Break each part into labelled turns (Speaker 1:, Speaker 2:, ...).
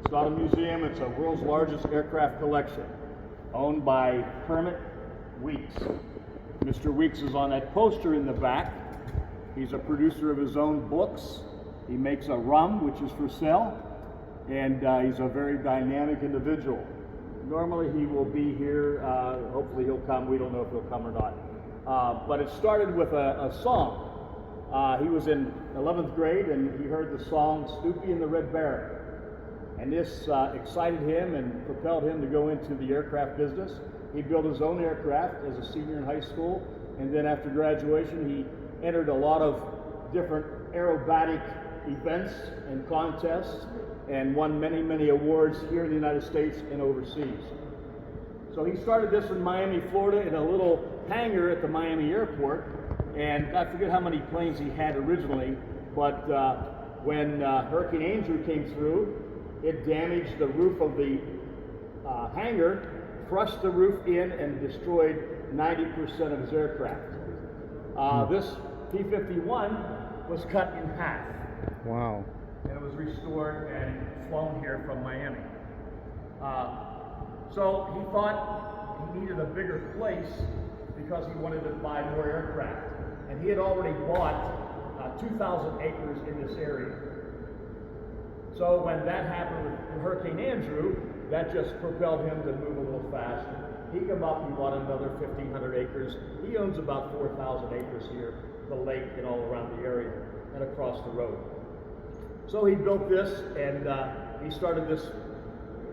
Speaker 1: It's not a museum, it's a world's largest aircraft collection, owned by Kermit Weeks. Mr. Weeks is on that poster in the back. He's a producer of his own books. He makes a rum, which is for sale, and he's a very dynamic individual. Normally he will be here, hopefully he'll come, we don't know if he'll come or not. But it started with a song. He was in 11th grade and he heard the song Snoopy and the Red Baron. And this excited him and propelled him to go into the aircraft business. He built his own aircraft as a senior in high school, and then after graduation he entered a lot of different aerobatic events and contests and won many, many awards here in the United States and overseas. So he started this in Miami, Florida, in a little hangar at the Miami airport, and I forget how many planes he had originally, but when Hurricane Andrew came through, it damaged the roof of the hangar, crushed the roof in, and destroyed 90% of his aircraft. This P-51 was cut in half.
Speaker 2: Wow.
Speaker 1: And it was restored and flown here from Miami. So he thought he needed a bigger place because he wanted to buy more aircraft. And he had already bought 2,000 acres in this area. So when that happened with Hurricane Andrew, that just propelled him to move a little faster. He came up and bought another 1,500 acres. He owns about 4,000 acres here, the lake and all around the area and across the road. So he built this and he started this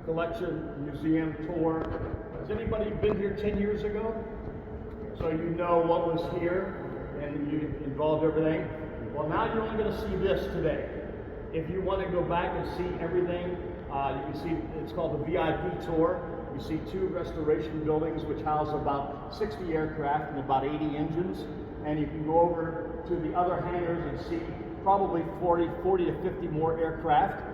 Speaker 1: collection, museum, tour. Has anybody been here 10 years ago? So you know what was here and you involved everything. Well, now you're only going to see this today. If you want to go back and see everything, you can see it's called the VIP tour. You see 2 restoration buildings which house about 60 aircraft and about 80 engines. And you can go over to the other hangars and see probably 40 to 50 more aircraft.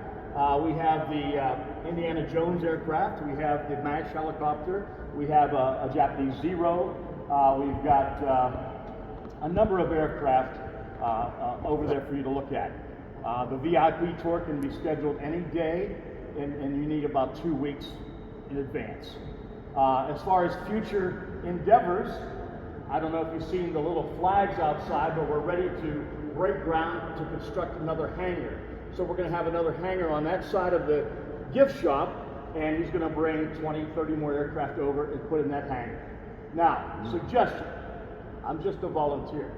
Speaker 1: We have the Indiana Jones aircraft. We have the MASH helicopter. We have a Japanese Zero. We've got a number of aircraft over there for you to look at. The VIP tour can be scheduled any day, and you need about 2 weeks in advance. As far as future endeavors, I don't know if you've seen the little flags outside, but we're ready to break ground to construct another hangar. So we're going to have another hangar on that side of the gift shop, and he's going to bring 20, 30 more aircraft over and put in that hangar. Now, suggestion. I'm just a volunteer.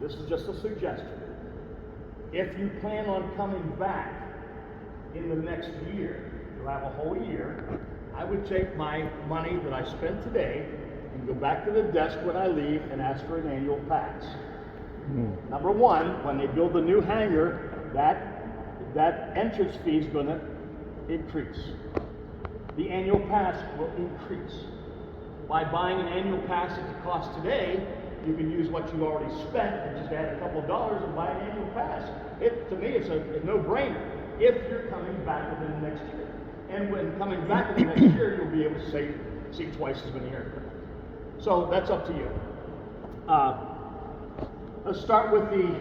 Speaker 1: This is just a suggestion. If you plan on coming back in the next year, you'll have a whole year, I would take my money that I spent today and go back to the desk when I leave and ask for an annual pass. Number one, when they build the new hangar, that entrance fee is going to increase. The annual pass will increase. By buying an annual pass at the cost today, you can use what you already spent and just add a couple of dollars and buy an annual pass. To me, it's a no-brainer if you're coming back within the next year. And when coming back in the next year, you'll be able to see twice as many aircraft. So that's up to you. Let's start with the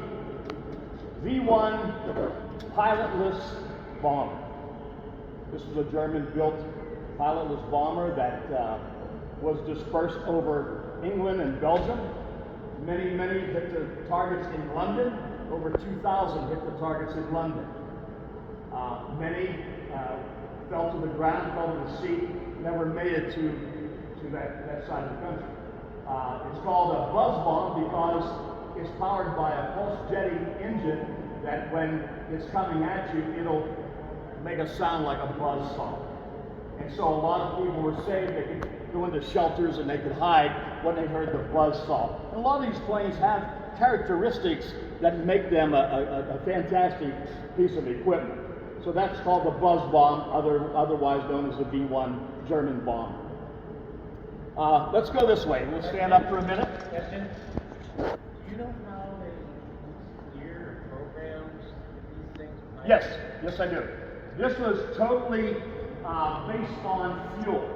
Speaker 1: V-1 pilotless bomber. This is a German-built pilotless bomber that was dispersed over England and Belgium. Many hit the targets in London. Over 2,000 hit the targets in London. Many fell to the ground, fell to the sea, never made it to that side of the country. It's called a buzz bomb because it's powered by a pulse jetting engine that when it's coming at you, it'll make a sound like a buzz saw. And so a lot of people were saying they could go into shelters and they could hide when they heard the buzz saw. And a lot of these planes have characteristics that make them a fantastic piece of equipment. So that's called the buzz bomb, otherwise known as the V-1 German bomb. Let's go this way. We'll stand up for a minute.
Speaker 3: Question. Do you know how they steer or programs these things?
Speaker 1: Yes, I do. This was totally based on fuel.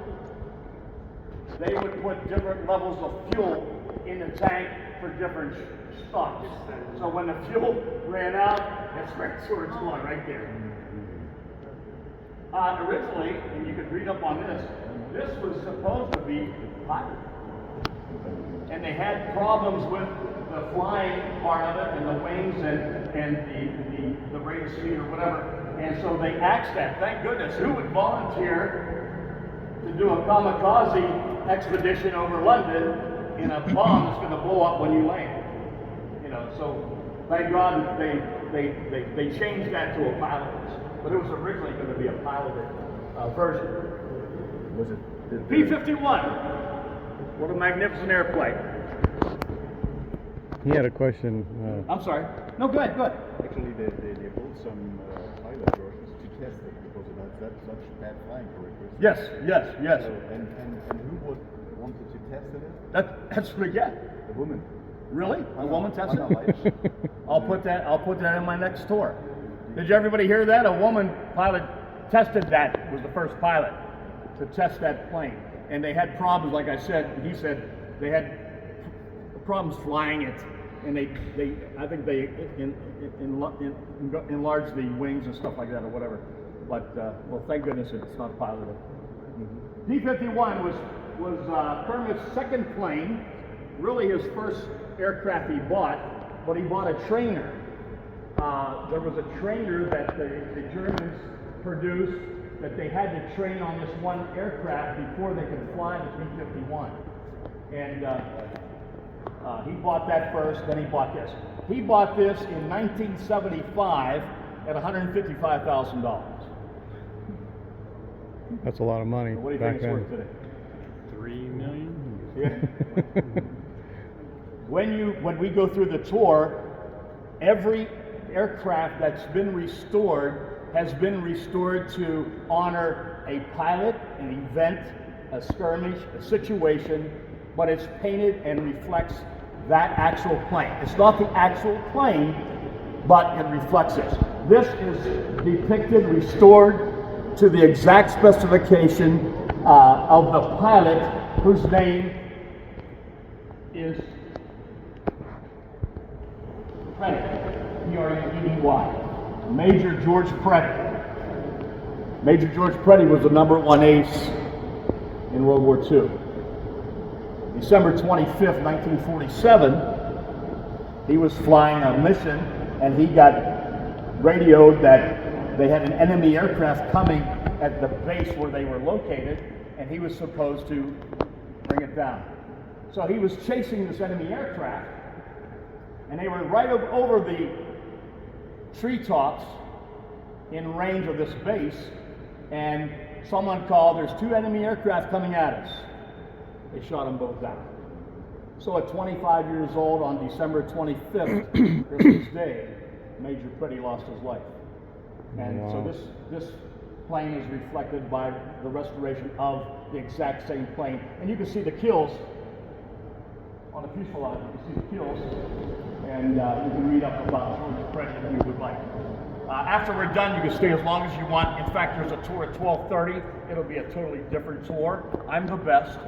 Speaker 1: They would put different levels of fuel in the tank for different stops. So when the fuel ran out, that's where it's going right there. Originally, and you could read up on this, this was supposed to be piloted. And they had problems with the flying part of it and the wings and the rate of speed or whatever. And so they axed that. Thank goodness. Who would volunteer to do a kamikaze expedition over London in a bomb that's going to blow up when you land? You know, so thank God they changed that to a pilotless. But it was originally going to be a piloted version.
Speaker 2: Was it
Speaker 1: P-51. What a magnificent airplane.
Speaker 4: He had a question.
Speaker 1: I'm sorry. No, go ahead, go ahead.
Speaker 2: actually they built some pilot versions to test it because it had such bad flying characteristics.
Speaker 1: Yes, yes, yes.
Speaker 2: So, and who would wanted to test it?
Speaker 1: That's what I get.
Speaker 2: The woman.
Speaker 1: Really? A woman tested
Speaker 2: Hannah
Speaker 1: it?
Speaker 2: Leitch.
Speaker 1: I'll put that in my next tour. Did you everybody hear that? A woman pilot tested that, was the first pilot to test that plane. And they had problems, like I said, he said they had problems flying it. And I think they enlarged the wings and stuff like that or whatever. But, well, thank goodness it's not piloted. P-51 was Kermit's second plane, really his first aircraft he bought, but he bought a trainer. There was a trainer that the Germans produced that they had to train on this one aircraft before they could fly the P-51. And he bought that first, then he bought this. He bought this in 1975 at $155,000.
Speaker 4: That's a lot of money
Speaker 1: What do you
Speaker 4: back
Speaker 1: think it's
Speaker 4: then.
Speaker 1: worth today?
Speaker 3: $3 million?
Speaker 1: Yeah. When we go through the tour, every aircraft that's been restored has been restored to honor a pilot, an event, a skirmish, a situation, but it's painted and reflects that actual plane. It's not the actual plane, but it reflects it. This is depicted, restored to the exact specification of the pilot, whose name is Preddy, P-R-E-D-D-Y, Major George Preddy. Major George Preddy was the #1 ace in World War II. December 25th, 1947, he was flying a mission and he got radioed that they had an enemy aircraft coming at the base where they were located, and he was supposed to bring it down. So he was chasing this enemy aircraft, and they were right over the treetops in range of this base, and someone called, "There's 2 enemy aircraft coming at us." They shot them both down. So at 25 years old on December 25th, Christmas Day, Major Preddy lost his life. And
Speaker 4: Wow.
Speaker 1: so this plane is reflected by the restoration of the exact same plane. And you can see the kills on the fuselage. You can see the kills, and you can read up about George Preddy if you would like. After we're done, you can stay as long as you want. In fact, there's a tour at 12:30. It'll be a totally different tour. I'm the best.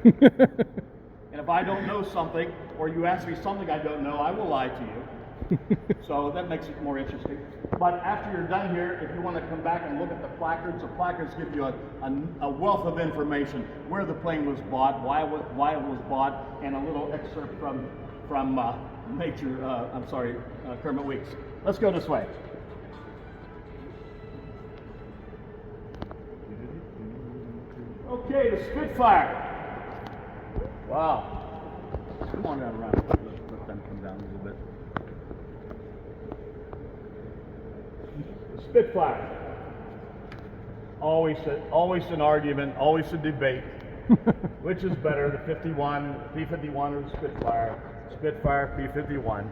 Speaker 1: And if I don't know something, or you ask me something I don't know, I will lie to you. So that makes it more interesting. But after you're done here, if you want to come back and look at the placards give you a wealth of information: where the plane was bought, why it was bought, and a little excerpt from Kermit Weeks. Let's go this way. Okay, the Spitfire. Wow. Come on down around. Let them come down a little bit. The Spitfire. Always an argument, always a debate. Which is better, the P-51 or the Spitfire? Spitfire, P-51.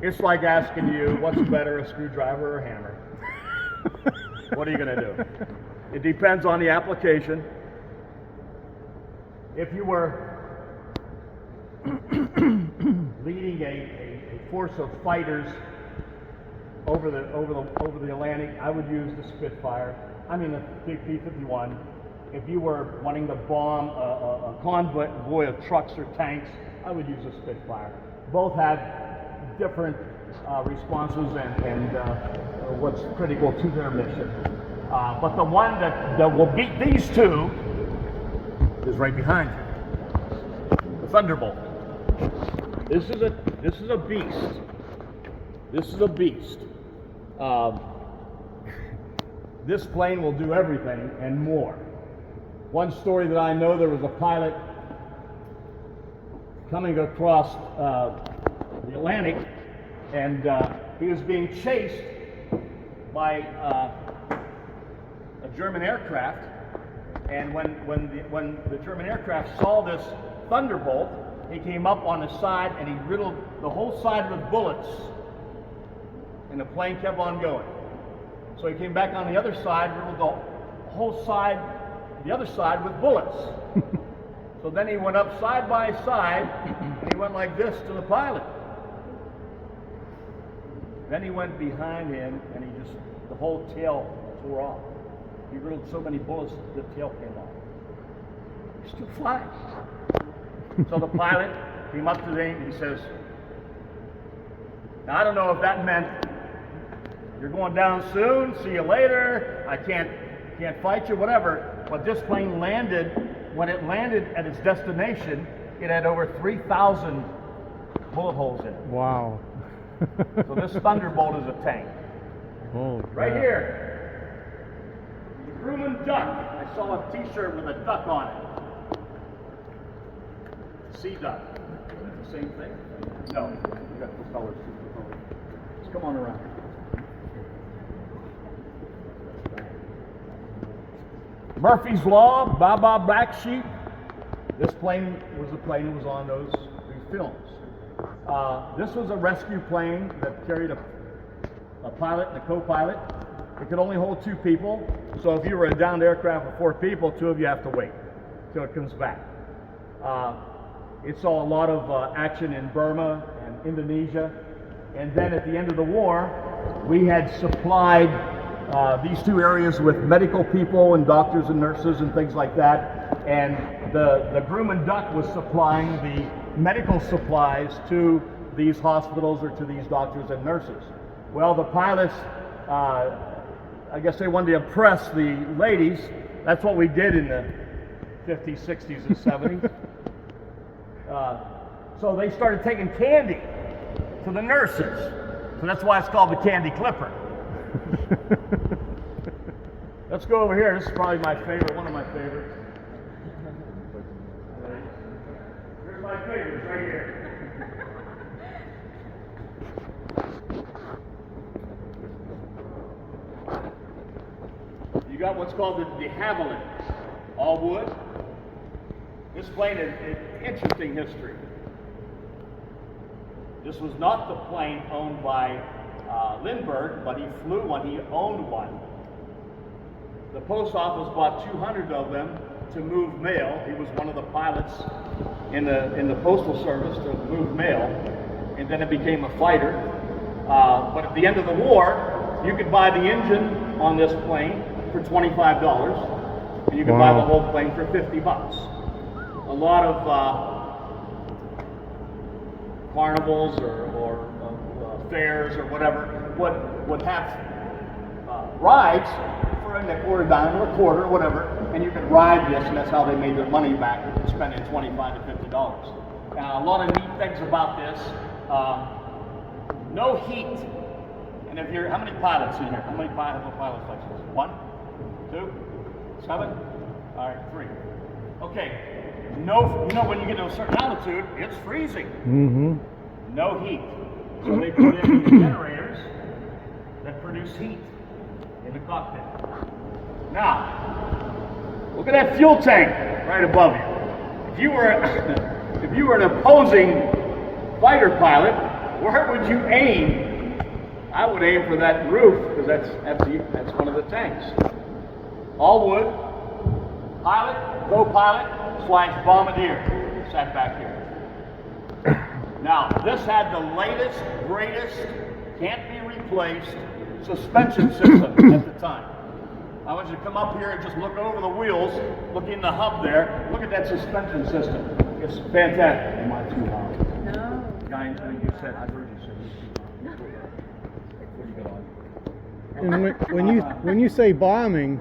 Speaker 1: It's like asking you, what's better, a screwdriver or a hammer? What are you going to do? It depends on the application. If you were leading a force of fighters over the Atlantic, I would use the Spitfire. I mean the P-51. If you were wanting to bomb a convoy of trucks or tanks, I would use a Spitfire. Both have different responses and what's critical to their mission. But the one that will beat these two is right behind you. The Thunderbolt. This is a beast. This is a beast. This plane will do everything and more. One story that I know, there was a pilot coming across the Atlantic, and he was being chased by a German aircraft. And when the German aircraft saw this Thunderbolt, he came up on the side and he riddled the whole side with bullets, and the plane kept on going. So he came back on the other side, riddled the whole side, the other side with bullets. So then he went up side by side, and he went like this to the pilot. Then he went behind him, and the whole tail tore off. He riddled so many bullets, the tail came off. He's still flying. So the pilot came up to him and he says, now I don't know if that meant you're going down soon, see you later, I can't fight you, whatever, but this plane landed, when it landed at its destination, it had over 3,000 bullet holes in it.
Speaker 4: Wow.
Speaker 1: So this Thunderbolt is a tank.
Speaker 4: Holy
Speaker 1: Right
Speaker 4: crap.
Speaker 1: here, the Grumman Duck. I saw a t-shirt with a duck on it. Sea duck. Is that the same thing? No. You got the colors. Let's come on around. Murphy's Law, Baba Black Sheep. This plane was the plane that was on these films. This was a rescue plane that carried a pilot and a co-pilot. It could only hold 2 people, so if you were a downed aircraft with 4 people, 2 of you have to wait till it comes back. It saw a lot of action in Burma and Indonesia, and then at the end of the war, we had supplied these 2 areas with medical people and doctors and nurses and things like that, and the Grumman Duck was supplying the medical supplies to these hospitals or to these doctors and nurses. Well, the pilots, I guess they wanted to impress the ladies. That's what we did in the 50s, 60s, and 70s. So they started taking candy to the nurses. So that's why it's called the Candy Clipper. Let's go over here. This is probably my favorite, one of my favorites. Here's my favorites right here. You got what's called the de Havilland, all wood. This plane is interesting history. This was not the plane owned by Lindbergh, but he flew one, he owned one. The post office bought 200 of them to move mail. He was one of the pilots in the postal service to move mail, and then it became a fighter. But at the end of the war, you could buy the engine on this plane for $25, and you could buy the whole plane for $50. A lot of carnivals or fairs or whatever would have rides for a nickel or a dime or a quarter or whatever, and you could ride this, and that's how they made their money back, spending $25 to $50. Now, a lot of neat things about this. No heat. And if you're, how many pilots in here? How many pilots have a pilot's license? 1, 2, 7? All right, 3. Okay. No, you know when you get to a certain altitude, it's freezing.
Speaker 4: Mm-hmm.
Speaker 1: No heat. So they put in these generators that produce heat in the cockpit. Now, look at that fuel tank right above you. If you were an opposing fighter pilot, where would you aim? I would aim for that roof, because that's one of the tanks. All wood, pilot, co-pilot, / bombardier sat back here. Now, this had the latest, greatest, can't be replaced suspension system at the time. I want you to come up here and just look over the wheels, look in the hub there, look at that suspension system. It's fantastic. Am I too loud?
Speaker 5: No.
Speaker 1: Guy, you said, I heard you say. What do you got on?
Speaker 4: And when you say bombing,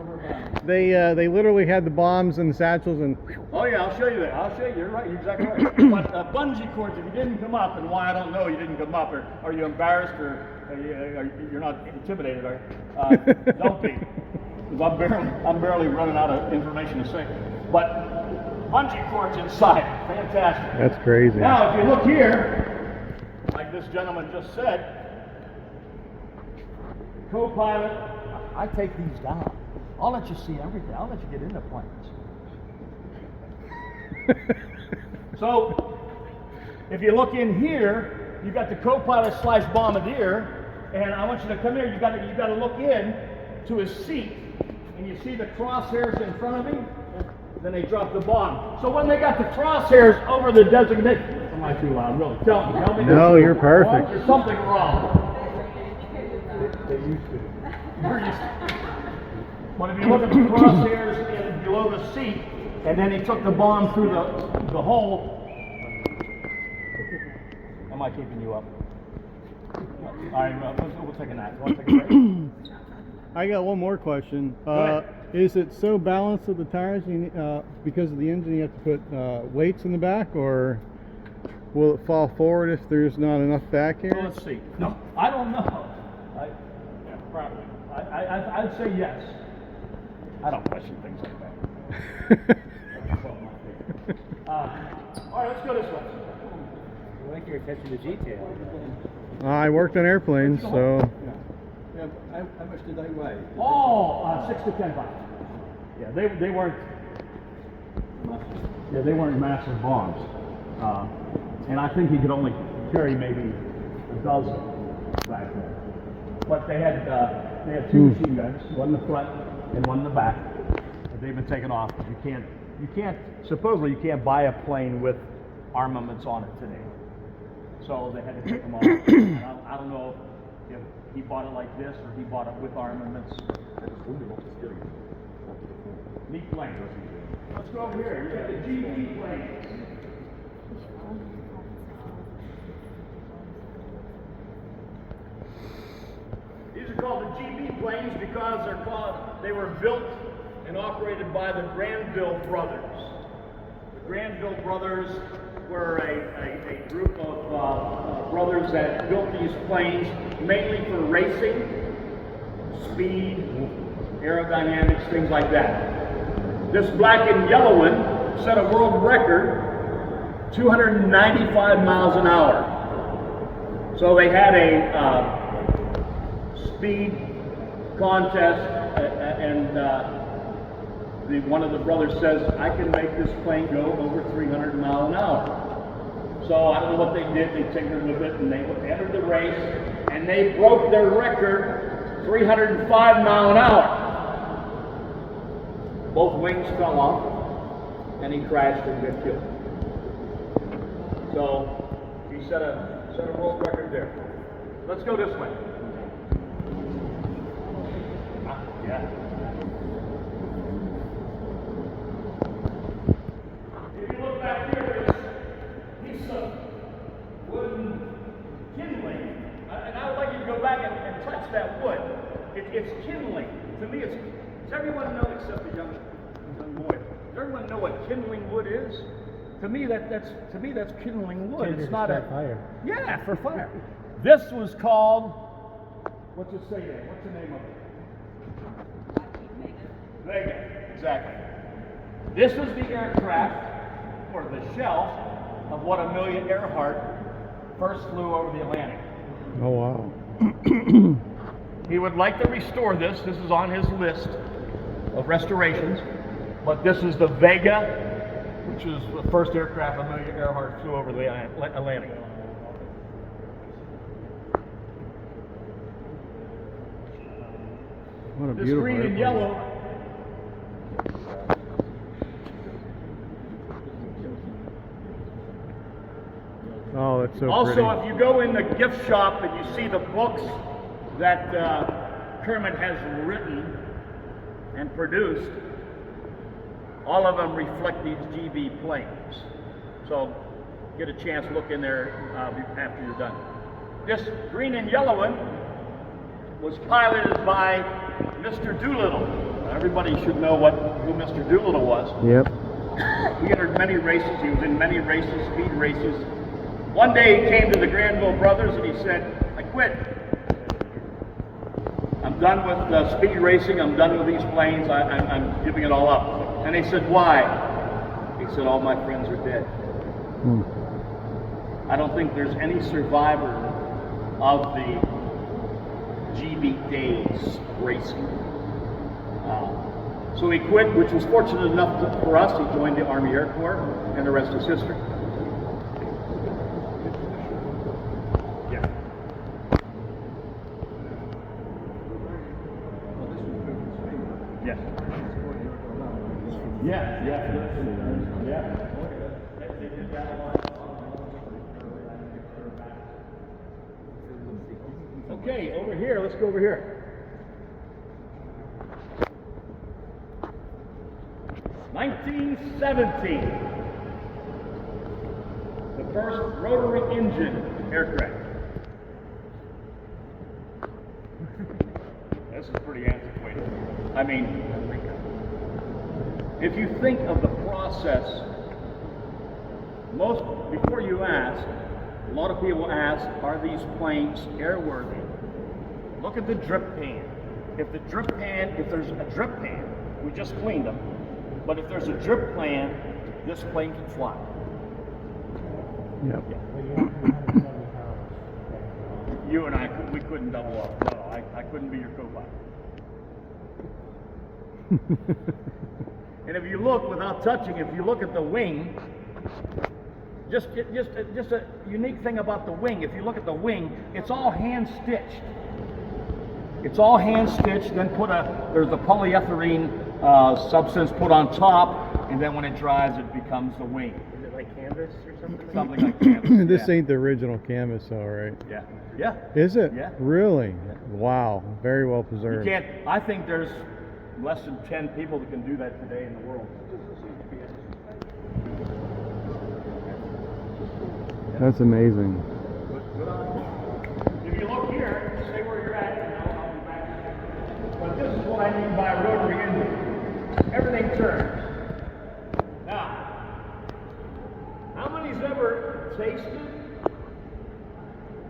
Speaker 4: they literally had the bombs and the satchels and.
Speaker 1: Oh yeah, I'll show you that. I'll show you. You're right. You're exactly right. But bungee cords, if you didn't come up, and why I don't know, you didn't come up, or are you embarrassed, or you're not intimidated, are you? Don't be, because I'm barely running out of information to say. But bungee cords inside, fantastic.
Speaker 4: That's crazy.
Speaker 1: Now, if you look here, like this gentleman just said, co-pilot, I take these down. I'll let you see everything. I'll let you get into planes. So, if you look in here, you got the co-pilot / bombardier, and I want you to come here. You got to look in to his seat, and you see the crosshairs in front of him. Then they drop the bomb. So when they got the crosshairs over the designation, am I too loud? Really? Tell me.
Speaker 4: No, you're perfect.
Speaker 1: There's something wrong. They used to. You're used to. But if you look at the crosshairs in below the seat, and then he took the bomb through the hole. Am I keeping you up? All right, we'll take a nap. You want to take a break?
Speaker 4: I got one more question.
Speaker 1: ahead.
Speaker 4: Is it so balanced of the tires because of the engine you have to put weights in the back, or will it fall forward if there's not enough back here?
Speaker 1: Well, let's see. No, I don't know. Yeah, probably. I'd say yes. I don't question things like that. All right, let's go this way.
Speaker 3: I like your attention to detail.
Speaker 4: I worked on airplanes, so
Speaker 2: Yeah, how much did they weigh?
Speaker 1: Oh, 6 to 10 pounds. Yeah, they weren't. Yeah, they weren't massive bombs, and I think he could only carry maybe a dozen back there. But they had 2 machine guns, one in the front and one in the back. And they've been taken off. Supposedly you can't buy a plane with armaments on it today. So they had to take them off. I don't know if he bought it like this or he bought it with armaments. Neat plane. Let's go over here. You have the GB planes. These are called the GB planes because they were built and operated by the Granville brothers. The Granville brothers were a group of brothers that built these planes mainly for racing, speed, aerodynamics, things like that. This black and yellow one set a world record, 295 miles an hour. So they had a speed contest, and one of the brothers says, I can make this plane go over 300 miles an hour. So I don't know what they did. They tinkered with it, and they entered the race, and they broke their record, 305 miles an hour. Both wings fell off, and he crashed and got killed. So he set a world record there. Let's go this way. Yeah. If you look back here, there's a piece of wooden kindling. And I would like you to go back and touch that wood. It's kindling. To me, does everyone know, except the young boy, does everyone know what kindling wood is? To me, that's kindling wood. It's not a
Speaker 3: fire.
Speaker 1: Yeah, for fire. This was called, what's it say there? What's the name of it? Vega, exactly. This was the aircraft, or the shell, of what Amelia Earhart first flew over the Atlantic.
Speaker 4: oh wow.
Speaker 1: He would like to restore this. This is on his list of restorations. But this is the Vega, which is the first aircraft Amelia Earhart flew over the Atlantic.
Speaker 4: What a
Speaker 1: This
Speaker 4: beautiful
Speaker 1: green and
Speaker 4: airplane.
Speaker 1: yellow.
Speaker 4: Oh, that's so
Speaker 1: Also,
Speaker 4: pretty.
Speaker 1: if you go in the gift shop and you see the books that Kermit has written and produced, all of them reflect these GB planes. So get a chance, look in there after you're done. This green and yellow one was piloted by Mr. Doolittle. Everybody should know who Mr. Doolittle was.
Speaker 4: Yep.
Speaker 1: He entered many races. He was in many races, speed races. One day he came to the Granville Brothers and he said, I quit. I'm done with speed racing. I'm done with these planes. I'm giving it all up. And they said, why? He said, all my friends are dead. I don't think there's any survivor of the GB days of racing. So he quit, which was fortunate enough for us. He joined the Army Air Corps, and the rest is history. Yeah. Yes. Yeah, yeah. Yeah. Okay, over here, let's go over here. (1917), the first rotary engine aircraft. This is pretty antiquated. I mean, if you think of the process, before you ask, a lot of people ask, are these planes airworthy? Look at the drip pan. If there's a drip pan, we just cleaned them. But if there's a drip pan, this plane can fly.
Speaker 4: Yep.
Speaker 1: You and I, we couldn't double up. No, I couldn't be your co-pilot. And if you look, without touching, if you look at the wing, just a unique thing about the wing. If you look at the wing, it's all hand stitched. It's all hand stitched. Then there's a polyethylene substance put on top, and then when it dries, it becomes the wing.
Speaker 3: Is it like canvas or something?
Speaker 1: Something like canvas.
Speaker 4: This
Speaker 1: Yeah.
Speaker 4: ain't the original canvas, all right?
Speaker 1: Yeah. Yeah.
Speaker 4: Is it?
Speaker 1: Yeah.
Speaker 4: Really?
Speaker 1: Yeah.
Speaker 4: Wow. Very well
Speaker 1: You
Speaker 4: preserved.
Speaker 1: can't. I think there's less than 10 people that can do that today in the world.
Speaker 4: That's amazing.
Speaker 1: Good on you. If you look here, stay where you're at, and I'll be back. But this is what I mean by rotary engine. Everything turns. Now, how many's ever tasted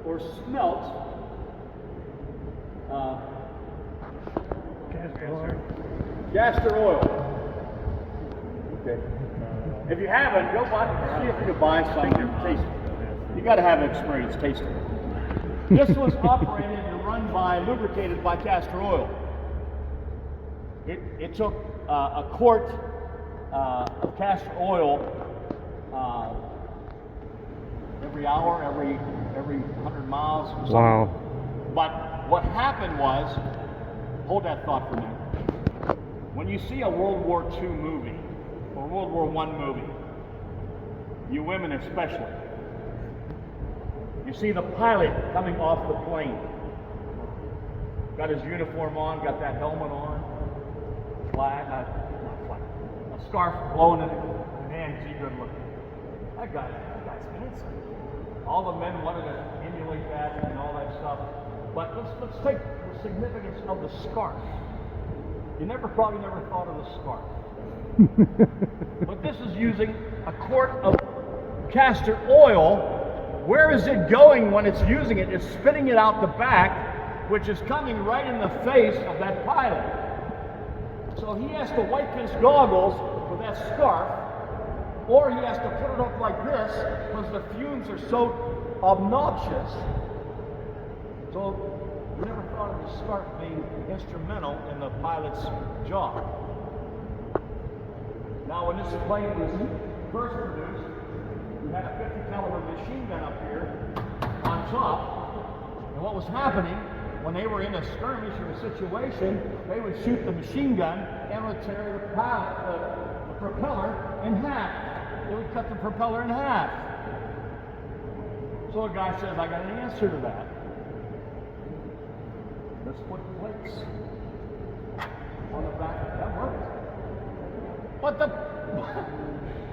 Speaker 1: or smelt castor oil? Okay. If you haven't, go see if you can buy some and taste it. You got to have experience tasting it. This was operated and run lubricated by castor oil. It took a quart of castor oil every hour, every 100 miles. Or something.
Speaker 4: Wow.
Speaker 1: But what happened was, hold that thought for a minute. When you see a World War II movie, or World War I movie, you women especially, you see the pilot coming off the plane. Got his uniform on, got that helmet on, not flag, a scarf blowing in it. Man, is he good looking. That guy's handsome. All the men wanted to emulate that and all that stuff. But let's take the significance of the scarf. You probably never thought of the scarf. But this is using a quart of castor oil. Where is it going when it's using it? It's spitting it out the back, which is coming right in the face of that pilot. So he has to wipe his goggles with that scarf, or he has to put it up like this because the fumes are so obnoxious. So we never thought of the scarf being instrumental in the pilot's job. Now, when this plane was first produced, we had a 50 caliber machine gun up here on top, and what was happening when they were in a skirmish or a situation, they would shoot the machine gun and would tear the propeller in half. They would cut the propeller in half. So a guy says, I got an answer to that. Let's put plates on the back. That worked.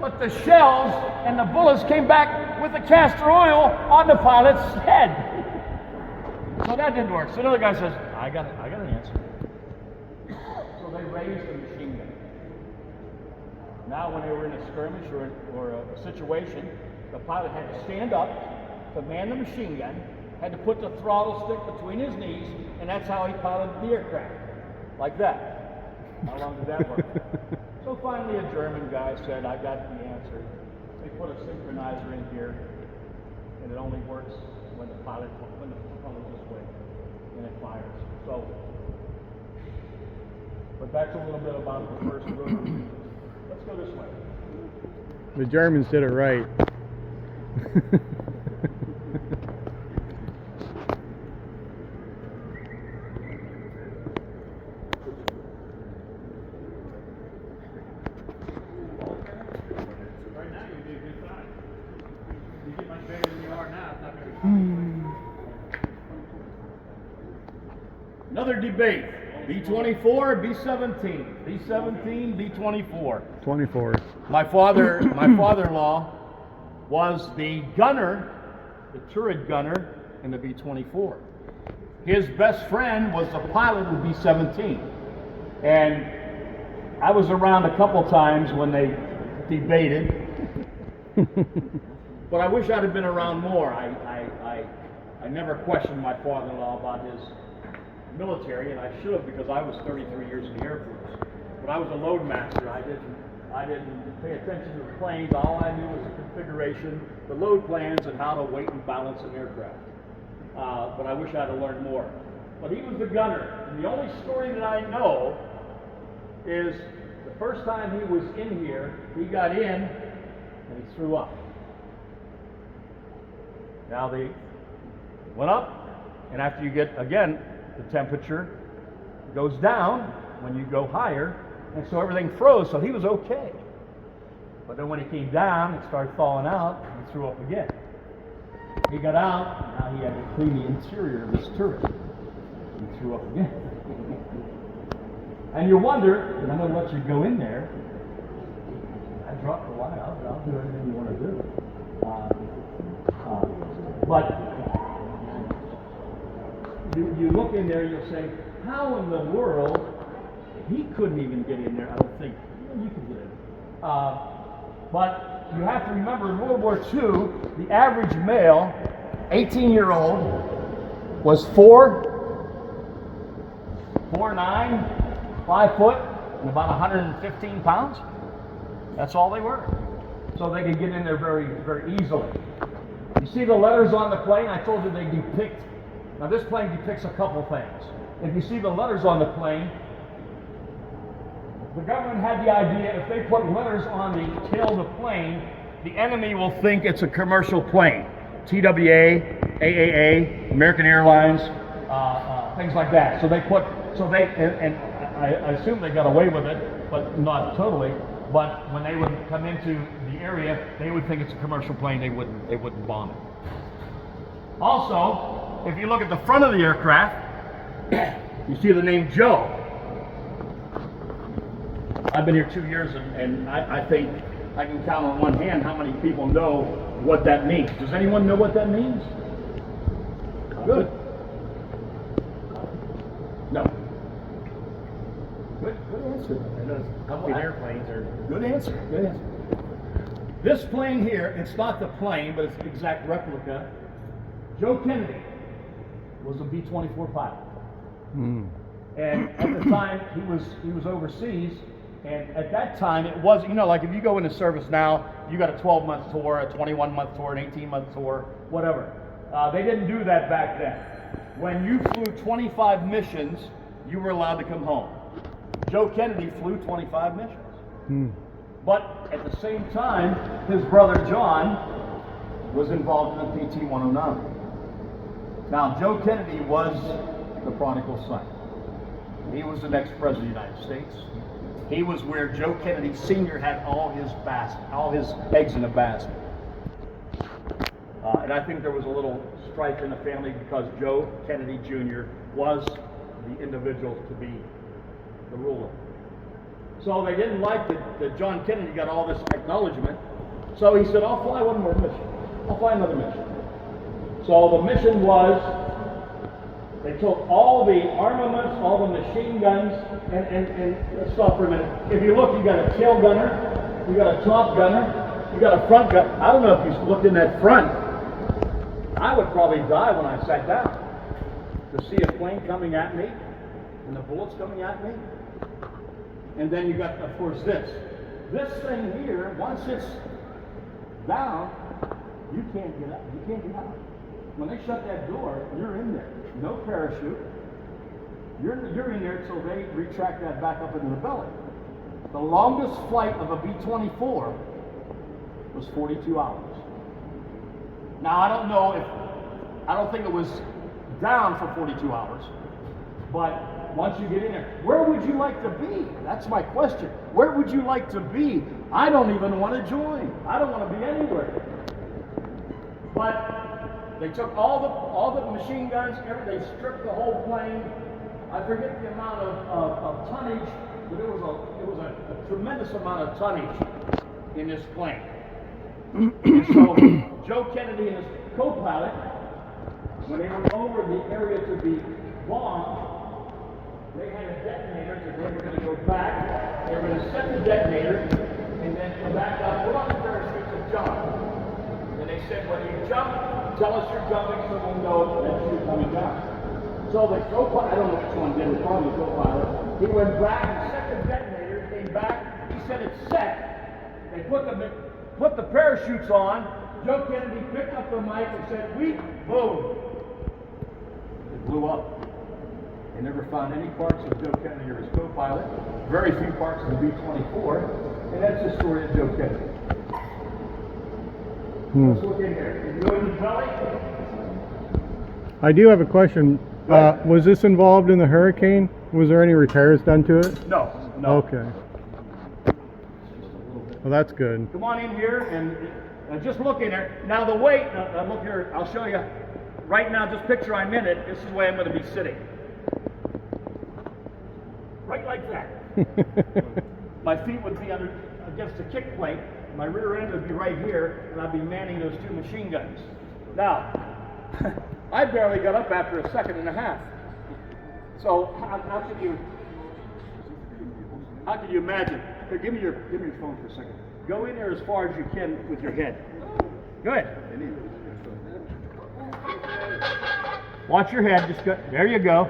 Speaker 1: But the shells and the bullets came back with the castor oil on the pilot's head. So that didn't work. So another guy says, I got an answer. So they raised a machine gun. Now when they were in a skirmish or a situation, the pilot had to stand up to man the machine gun, had to put the throttle stick between his knees, and that's how he piloted the aircraft. Like that. How long did that work? So finally a German guy said, I got the answer. They put a synchronizer in here, and it only works when the propeller this way, and it fires. So, but that's a little bit about the first room. Let's go this way.
Speaker 4: The Germans did it right.
Speaker 1: Right now you'd be a good size. You get much bigger than you are now, it's not going to be. Another debate. B-24, B-17. B-17, B-24.
Speaker 4: 24.
Speaker 1: My father-in-law was the gunner, the turret gunner in the B-24. His best friend was the pilot of B-17. And I was around a couple times when they debated. But I wish I'd have been around more. I never questioned my father-in-law about his military, and I should have, because I was 33 years in the Air Force. But I was a load master. I didn't pay attention to the planes. All I knew was the configuration, the load plans, and how to weight and balance an aircraft. But I wish I'd have learned more. But he was the gunner, and the only story that I know is the first time he was in here, he got in and he threw up. Now they went up, and after you get, again, the temperature goes down when you go higher, and so everything froze, so he was okay. But then when he came down, it started falling out, and he threw up again. He got out, now he had to clean the interior of this turret. He threw up again. And you wonder, and I'm going to let you go in there, I dropped the line, I'll do anything you want to do. But you look in there, you'll say, how in the world, he couldn't even get in there, I don't think. You could get in. But you have to remember, in World War II, the average male, 18-year-old, was 4'9", 5 foot, and about 115 pounds. That's all they were. So they could get in there very, very easily. You see the letters on the plane? I told you they depict. Now this plane depicts a couple things. If you see the letters on the plane, the government had the idea if they put letters on the tail of the plane, the enemy will think it's a commercial plane. TWA, AAA, American Airlines, things like that. So and I assume they got away with it, but not totally. But when they would come into the area, they would think it's a commercial plane. They wouldn't bomb it. Also, if you look at the front of the aircraft, you see the name Joe. I've been here 2 years, and I think I can count on one hand how many people know what that means. Does anyone know what that means? Good. No. Good answer.
Speaker 3: I know the airplanes are.
Speaker 1: Good answer. Good answer. This plane here, it's not the plane, but it's the exact replica. Joe Kennedy was a B-24 pilot. And at the time, he was overseas, and at that time, it was, like if you go into service now, you got a 12-month tour, a 21-month tour, an 18-month tour, whatever. They didn't do that back then. When you flew 25 missions, you were allowed to come home. Joe Kennedy flew 25 missions. But at the same time, his brother John was involved in the PT-109. Now, Joe Kennedy was the prodigal son. He was the next president of the United States. He was where Joe Kennedy Sr. had all his eggs in a basket. And I think there was a little strife in the family because Joe Kennedy Jr. was the individual to be the ruler. So they didn't like that John Kennedy got all this acknowledgement. So he said, I'll fly one more mission. I'll fly another mission. So the mission was They took all the armaments, all the machine guns, and let's stop for a minute. If you look, you got a tail gunner, you got a top gunner, you got a front gun. I don't know if you looked in that front. I would probably die when I sat down to see a plane coming at me and the bullets coming at me. And then you got, of course, this. This thing here, once it's down, you can't get up. You can't get out. When they shut that door, you're in there. No parachute. You're in there until they retract that back up into the belly. The longest flight of a B-24 was 42 hours. Now I don't think it was down for 42 hours, but once you get in there, where would you like to be? That's my question. Where would you like to be? I don't even want to join. I don't want to be anywhere. But they took all the machine guns, they stripped the whole plane. I forget the amount of tonnage, but it was a tremendous amount of tonnage in this plane. And so Joe Kennedy and his co-pilot, when they were over the area to be bombed, they had a detonator because they were going to go back. They were going to set the detonator and then come back up, put on the parachutes and jump. And they said, when you jump, tell us you're jumping so we'll know that you're coming down. So the co-pilot, I don't know which one did it, probably the co-pilot, he went back and set the detonator, came back, he said it's set. They put the parachutes on. Joe Kennedy picked up the mic and said, "Weep," boom. It blew up. They never found any parts of Joe Kennedy or his co-pilot. Very few parts of the B-24. And that's the story of Joe Kennedy. Let's look in here. Did you go in the belly?
Speaker 4: I do have a question. Was this involved in the hurricane? Was there any repairs done to it?
Speaker 1: No.
Speaker 4: Okay. Well, that's good.
Speaker 1: Come on in here and just look in there. Now the weight, look here, I'll show you. Right now, just picture I'm in it. This is the way I'm going to be sitting. Right like that. My feet would be against the kick plate. My rear end would be right here, and I'd be manning those two machine guns. Now, I barely got up after a second and a half. So how could you imagine? Here, give me your phone for a second. Go in there as far as you can with your head. Good. Watch your head. Just go. There you go.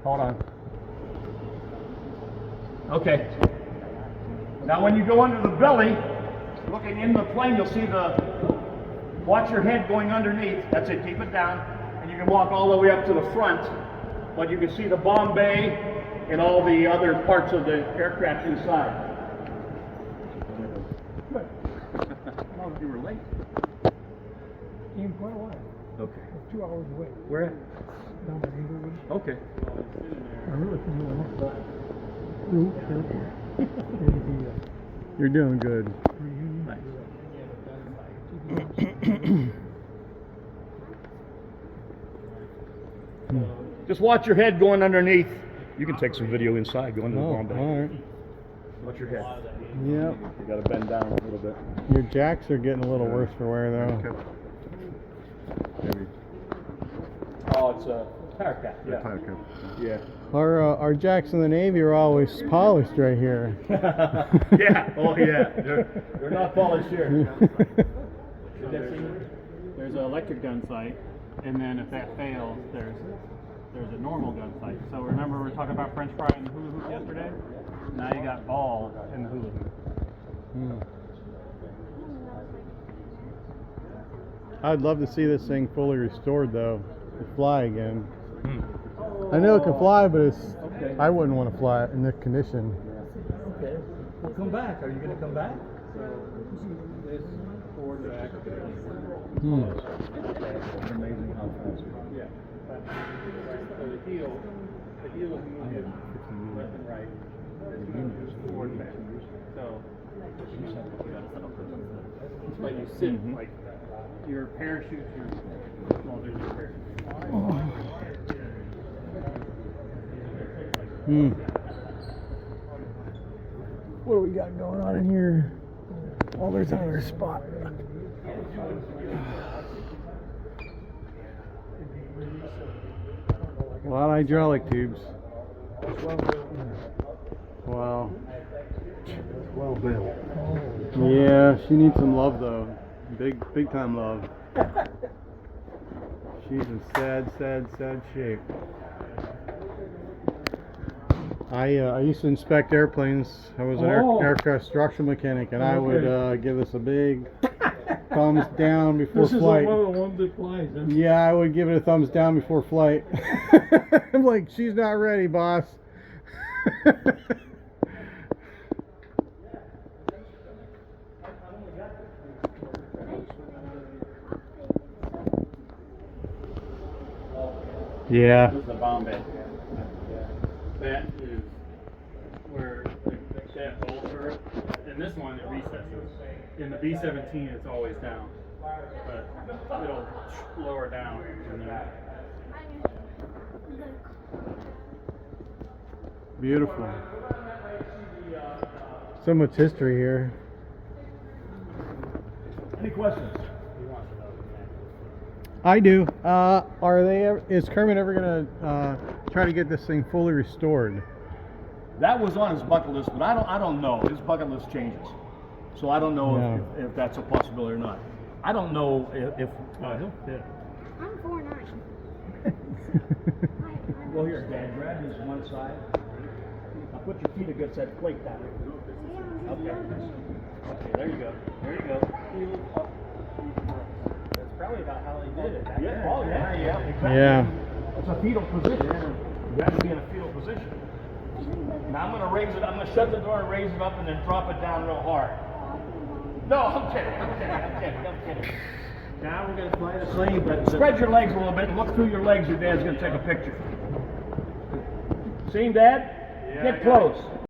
Speaker 1: Hold on. Okay. Now when you go under the belly, looking in the plane, you'll see watch your head going underneath. That's it, keep it down. And you can walk all the way up to the front, but you can see the bomb bay and all the other parts of the aircraft inside. Good. How long you were late?
Speaker 5: Came quite a while.
Speaker 1: Okay.
Speaker 5: 2 hours away.
Speaker 1: Where at?
Speaker 5: Down by Inglewood.
Speaker 1: Okay.
Speaker 5: I really couldn't remember that. Through airport.
Speaker 4: You're doing good.
Speaker 1: Just watch your head going underneath. You can take some video inside, go into the bomb bay.
Speaker 4: All right.
Speaker 1: Watch your head.
Speaker 4: Yep.
Speaker 1: You got to bend down a little bit.
Speaker 4: Your jacks are getting a little worse for wear, though.
Speaker 2: Maybe.
Speaker 1: Oh, it's a tire cap.
Speaker 2: The tire cap.
Speaker 1: Yeah.
Speaker 4: Our jacks in the Navy are always polished right here.
Speaker 1: Yeah. Oh, yeah. They're not polished here.
Speaker 3: There's an electric gun sight, and then if that fails, there's a normal gun sight. So remember we were talking about French fry and the hula hoop yesterday? Now you got ball in the hula hoop.
Speaker 4: I'd love to see this thing fully restored, though, to fly again. I know it can fly, but I wouldn't want to fly it in this condition.
Speaker 1: Okay. Well, come back. Are you going to come back?
Speaker 3: This forward back.
Speaker 1: It's amazing how fast.
Speaker 3: Yeah. So the heel is moving left and right. Forward and back. So it's like you sit like your parachute. Well, there's your parachute.
Speaker 5: What do we got going on in here? Oh, there's another spot.
Speaker 4: A lot of hydraulic tubes.
Speaker 5: It's well built.
Speaker 4: Wow.
Speaker 5: It's well built.
Speaker 4: Yeah, she needs some love though. Big time love. She's in sad shape. I used to inspect airplanes. I was an aircraft structural mechanic, and I would give us a big thumbs down before
Speaker 5: This is
Speaker 4: flight.
Speaker 5: one of the ones that flies. Huh?
Speaker 4: Yeah, I would give it a thumbs down before flight. I'm like, she's not ready, boss. Yeah.
Speaker 3: This is the bomb bay. That is where that bolter, and this one it recesses. In the B-17 it's always down, but it'll lower down and then
Speaker 4: Beautiful. So much history here.
Speaker 1: Any questions?
Speaker 4: I do. Is Kermit ever gonna try to get this thing fully restored?
Speaker 1: That was on his bucket list, but I don't know. His bucket list changes, so I don't know
Speaker 4: Yeah.
Speaker 1: if that's a possibility or not. I don't know if he'll fit.
Speaker 6: I'm 4'9".
Speaker 1: Well, here, Dad, grab his one side. Now put your feet against that plate down. Okay. Okay, there you go. There you go.
Speaker 3: that's probably about how they did it.
Speaker 1: Yeah. Oh, yeah, yeah. Exactly.
Speaker 4: Yeah.
Speaker 1: It's a fetal position. You have to be in a fetal position. Now I'm gonna raise it. I'm gonna shut the door and raise it up, and then drop it down real hard. No, I'm kidding. I'm kidding. Now we're gonna fly the plane, but spread your legs a little bit and look through your legs. Your dad's gonna take a picture. See him, Dad?
Speaker 3: Yeah,
Speaker 1: Get
Speaker 3: I got it.
Speaker 1: close.